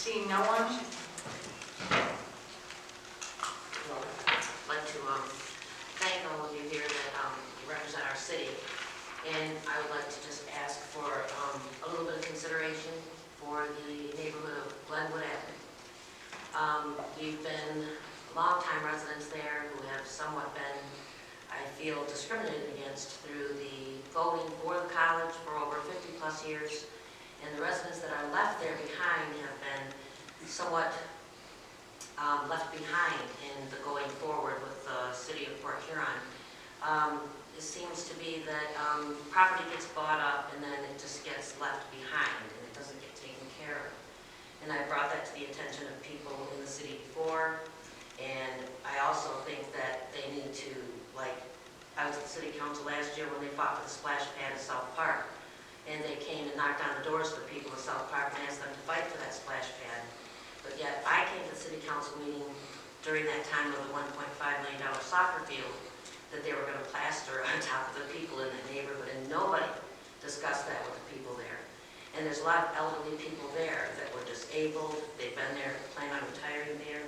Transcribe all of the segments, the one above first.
Seeing no one? I'd like to thank all of you here that represent our city, and I would like to just ask for a little bit of consideration for the neighborhood of Glenwood Avenue. We've been longtime residents there who have somewhat been, I feel, discriminated against through the voting for the college for over 50 plus years, and the residents that are left there behind have been somewhat left behind in the going forward with the city of Port Huron. It seems to be that property gets bought up and then it just gets left behind and it doesn't get taken care of. And I brought that to the attention of people in the city before, and I also think that they need to, like, I was at the city council last year when they fought for the splash pad at South Park, and they came and knocked on the doors of the people of South Park and asked them to fight for that splash pad. But yet I came to the city council meeting during that time of the $1.5 million soccer field that they were going to plaster on top of the people in the neighborhood, and nobody discussed that with the people there. And there's a lot of elderly people there that were disabled. They've been there, plan on retiring there.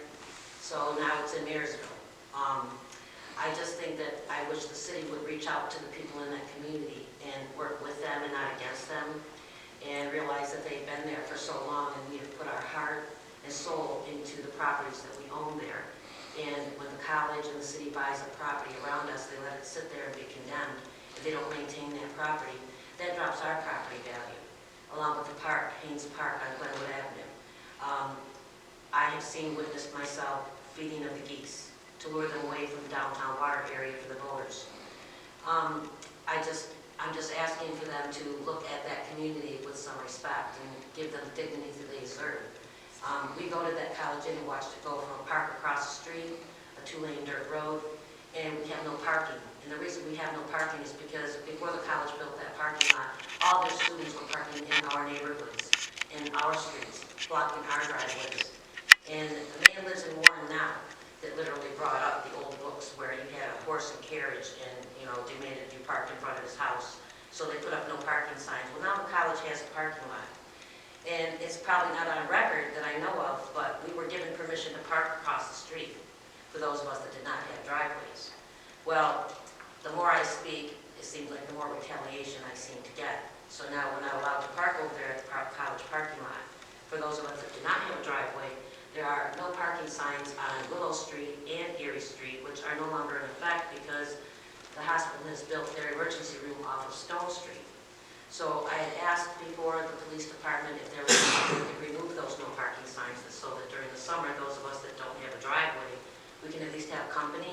So now it's in Marysville. I just think that I wish the city would reach out to the people in that community and work with them and not against them, and realize that they've been there for so long and we have put our heart and soul into the properties that we own there. And when the college and the city buys a property around us, they let it sit there and be condemned. If they don't maintain that property, that drops our property value, along with the park, Haynes Park on Glenwood Avenue. I have witnessed myself feeding of the geese to lure them away from the downtown water area for the voters. I'm just asking for them to look at that community with some respect and give them the dignity that they deserve. We voted that college in and watched it go from a park across the street, a 2-lane dirt road, and we have no parking. And the reason we have no parking is because before the college built that parking lot, all their students were parking in our neighborhoods, in our streets, blocking our driveways. And the man lives in Warren now that literally brought up the old books where you had a horse and carriage and, demanded you parked in front of his house. So they put up no parking signs. Well, now the college has a parking lot. And it's probably not on record that I know of, but we were given permission to park across the street for those of us that did not have driveways. Well, the more I speak, it seems like the more retaliation I seem to get. So now we're not allowed to park over there at the college parking lot. For those of us that do not have a driveway, there are no parking signs on Willow Street and Erie Street, which are no longer in effect because the hospital has built their emergency room off of Stone Street. So I had asked before the police department if there was a way we could remove those no parking signs so that during the summer, those of us that don't have a driveway, we can at least have company.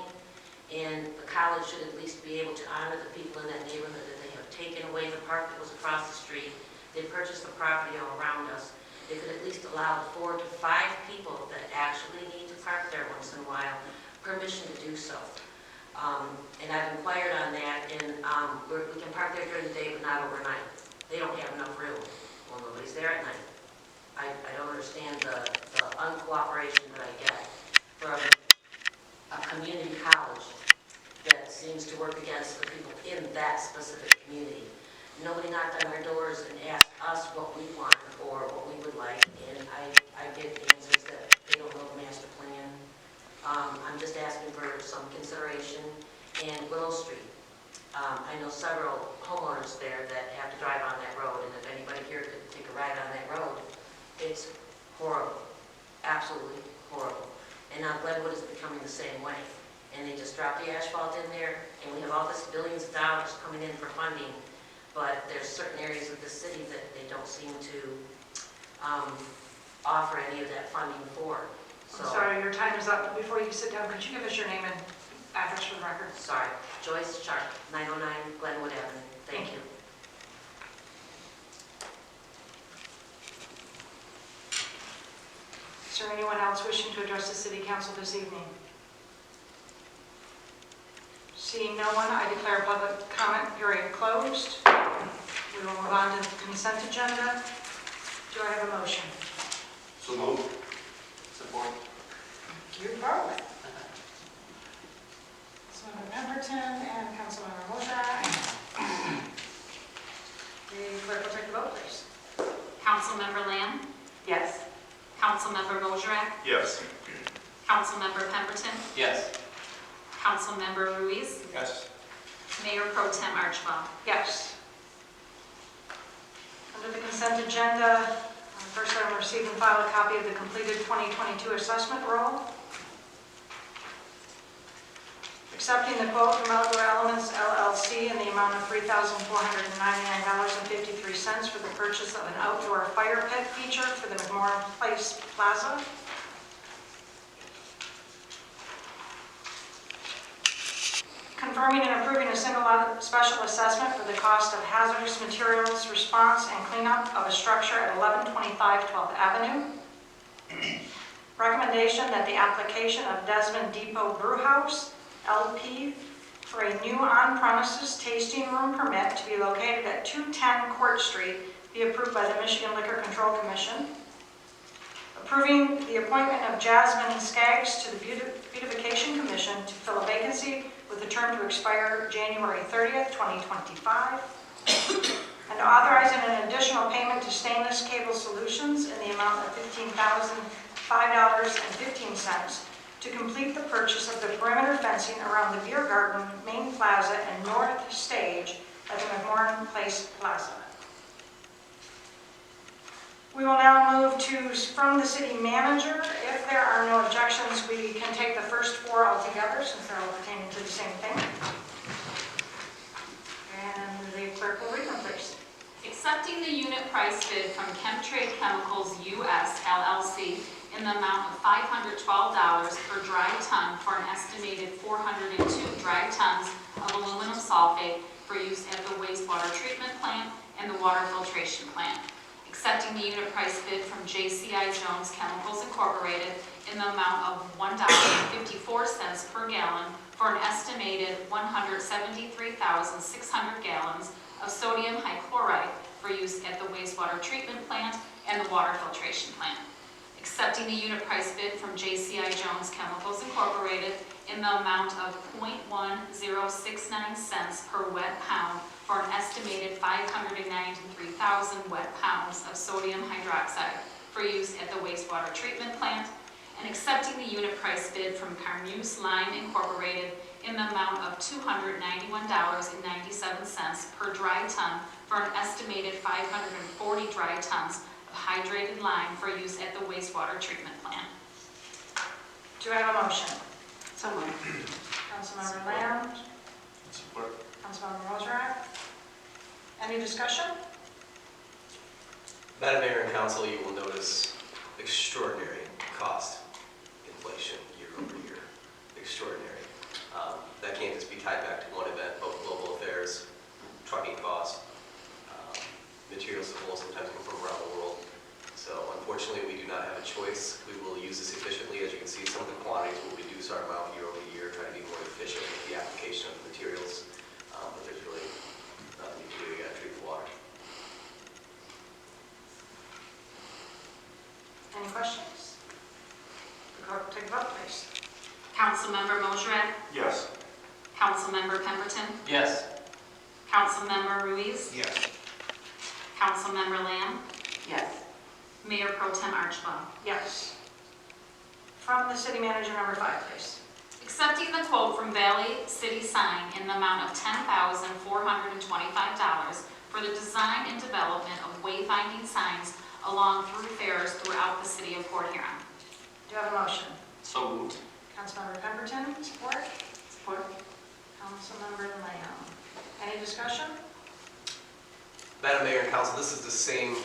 And the college should at least be able to honor the people in that neighborhood that they have taken away the park that was across the street. They purchased the property all around us. They could at least allow 4 to 5 people that actually need to park there once in a while permission to do so. And I've inquired on that, and we can park there during the day, but not overnight. They don't have enough room. Well, nobody's there at night. I don't understand the uncooperation that I get from a community college that seems to work against the people in that specific community. Nobody knocked on our doors and asked us what we want or what we would like, and I get answers that they don't know the master plan. I'm just asking for some consideration. And Willow Street, I know several homeowners there that have to drive on that road, and if anybody here could take a ride on that road, it's horrible, absolutely horrible. And now Glenwood is becoming the same way. And they just dropped the asphalt in there, and we have all this billions of dollars coming in for funding, but there's certain areas of the city that they don't seem to offer any of that funding for. So, I'm sorry, your time is up. Before you sit down, could you give us your name and address for the record? Sorry, Joyce Sharp, 909 Glenwood Avenue. Thank you. Is there anyone else wishing to address the City Council this evening? Seeing no one, I declare public comment period closed. We will move on to the consent agenda. Do I have a motion? So moved. Support. Thank you both. Councilmember Pemberton and Councilmember Mosher. The clerk will take the vote, please. Councilmember Lamb, Yes. Councilmember Mosrak, Yes. Councilmember Pemberton, Yes. Councilmember Ruiz, Yes. Mayor Pro Tem Archibald. Yes. Under the consent agenda, first item, receive and file a copy of the completed 2022 assessment roll. Accepting the quote from Outdoor Elements LLC in the amount of $3,499.53 for the purchase of an outdoor fire pit feature for the Memorial Place Plaza. Confirming and approving a single special assessment for the cost of hazardous materials response and cleanup of a structure at 1125 12th Avenue. Recommendation that the application of Desmond Depot Brewhouse, LP, for a new on-premises tasting room permit to be located at 210 Court Street be approved by the Michigan Liquor Control Commission. Approving the appointment of Jasmine Skaggs to the Beautification Commission to fill a vacancy with a term to expire January 30th, 2025. And authorizing an additional payment to Stainless Cable Solutions in the amount of $15,005.15 to complete the purchase of the perimeter fencing around the Beer Garden, Main Plaza, and North Stage at the McMorran Place Plaza. We will now move to, from the city manager. If there are no objections, we can take the first four altogether since they're all pertaining to the same thing. And the clerk will read them, please. Accepting the unit price bid from Chemtrade Chemicals US LLC in the amount of $512 per dry ton for an estimated 402 dry tons of aluminum sulfate for use at the wastewater treatment plant and the water filtration plant. Accepting the unit price bid from JCI Jones Chemicals Incorporated in the amount of $1.54 per gallon for an estimated 173,600 gallons of sodium hychloride for use at the wastewater treatment plant and the water filtration plant. Accepting the unit price bid from JCI Jones Chemicals Incorporated in the amount of 0.1069 cents per wet pound for an estimated 593,000 wet pounds of sodium hydroxide for use at the wastewater treatment plant, and accepting the unit price bid from Carmeuse Lime Incorporated in the amount of $291.97 per dry ton for an estimated 540 dry tons of hydrated lime for use at the wastewater treatment plant. Do I have a motion? So moved. Councilmember Lamb, Support. Councilmember Mosrak. Any discussion? Madam Mayor and Council, you will notice extraordinary cost inflation year over year. Extraordinary. That can't just be tied back to one event, both global affairs, trucking costs, materials that will sometimes come from around the world. So unfortunately, we do not have a choice. We will use this efficiently. As you can see, some of the quantities will reduce our amount year over year, try to be more efficient with the application of the materials. But there's really nothing you can do. You got to treat the water. Any questions? The clerk will take a vote, please. Councilmember Mosrak, Yes. Councilmember Pemberton, Yes. Councilmember Ruiz, Yes. Councilmember Lamb, Yes. Mayor Pro Tem Archibald. Yes. From the city manager, number 5, please. Accepting the quote from Valley City Sign in the amount of $10,425 for the design and development of wayfinding signs along thoroughfares throughout the city of Port Huron. Do you have a motion? So moved. Councilmember Pemberton, support. Support. Councilmember Lamb. Any discussion? Madam Mayor and Council, this is the same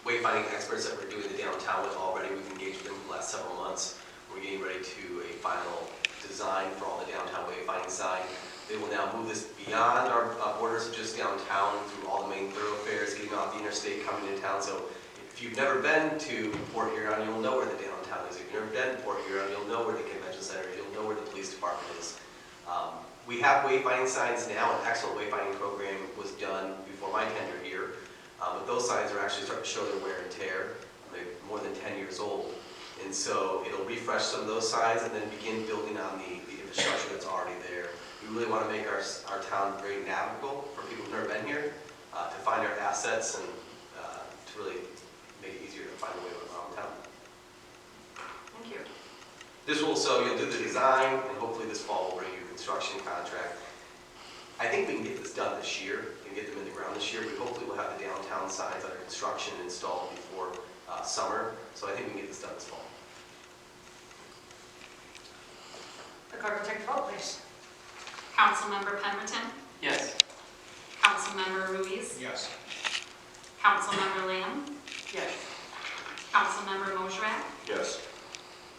wayfinding experts that we're doing the downtown with already. We've engaged with them for the last several months. We're getting ready to a final design for all the downtown wayfinding sign. They will now move this beyond our borders of just downtown through all the main thoroughfares, getting off the interstate, coming into town. So if you've never been to Port Huron, you'll know where the downtown is. If you've never been to Port Huron, you'll know where the convention center is. You'll know where the police department is. We have wayfinding signs now. An excellent wayfinding program was done before my tenure here. But those signs are actually starting to show their wear and tear. They're more than 10 years old. And so it'll refresh some of those signs and then begin building on the infrastructure that's already there. We really want to make our town very navigable for people who've never been here, to find our assets and to really make it easier to find a way around town. This will, so you'll do the design, and hopefully this fall we'll bring you a construction contract. I think we can get this done this year, and get them in the ground this year. We hopefully will have the downtown signs under construction installed before summer, so I think we can get this done this fall. The clerk will take the vote, please. Councilmember Pemberton? Yes. Councilmember Ruiz? Yes. Councilmember Lamb? Yes. Councilmember Mosrak? Yes.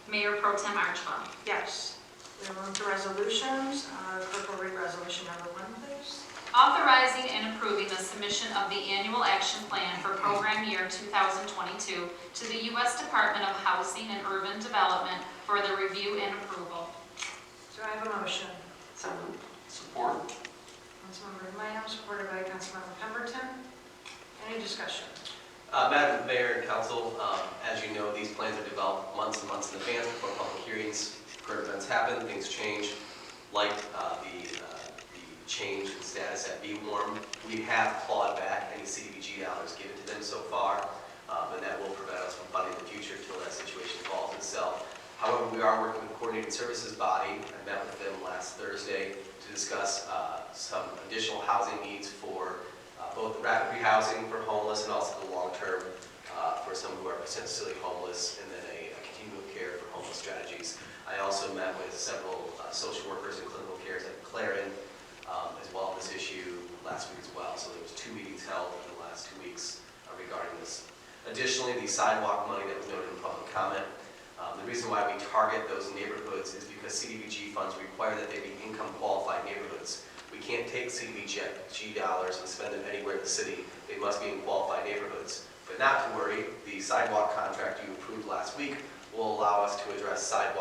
Mayor Pro Tem Archibald. Yes. We will move to resolutions. Clerk will read resolution number 1, please. Authorizing and approving the submission of the annual action plan for program year 2022 to the U.S. Department of Housing and Urban Development for the review and approval. Do I have a motion? So moved. Support. Councilmember Lamb, supported by Councilmember Pemberton. Any discussion? Madam Mayor and Council, as you know, these plans are developed months and months in advance before public hearings. Current events happen, things change, like the change in status at B-Warm. We have clawed back any CDBG dollars given to them so far, and that will prevent us from funding in the future until that situation resolves itself. However, we are working with the Coordinated Services Body. I met with them last Thursday to discuss some additional housing needs for both the rapid rehousing for homeless and also the long-term for some who are potentially homeless, and then a continuum of care for homeless strategies. I also met with several social workers and clinical cares at Clarin as well on this issue last week as well. So there was 2 meetings held in the last 2 weeks regarding this. Additionally, the sidewalk money that was noted in public comment, the reason why we target those neighborhoods is because CDBG funds require that they be income qualified neighborhoods. We can't take CDBG dollars and spend them anywhere in the city. They must be in qualified neighborhoods. But not to worry, the sidewalk contract you approved last week will allow us to address sidewalk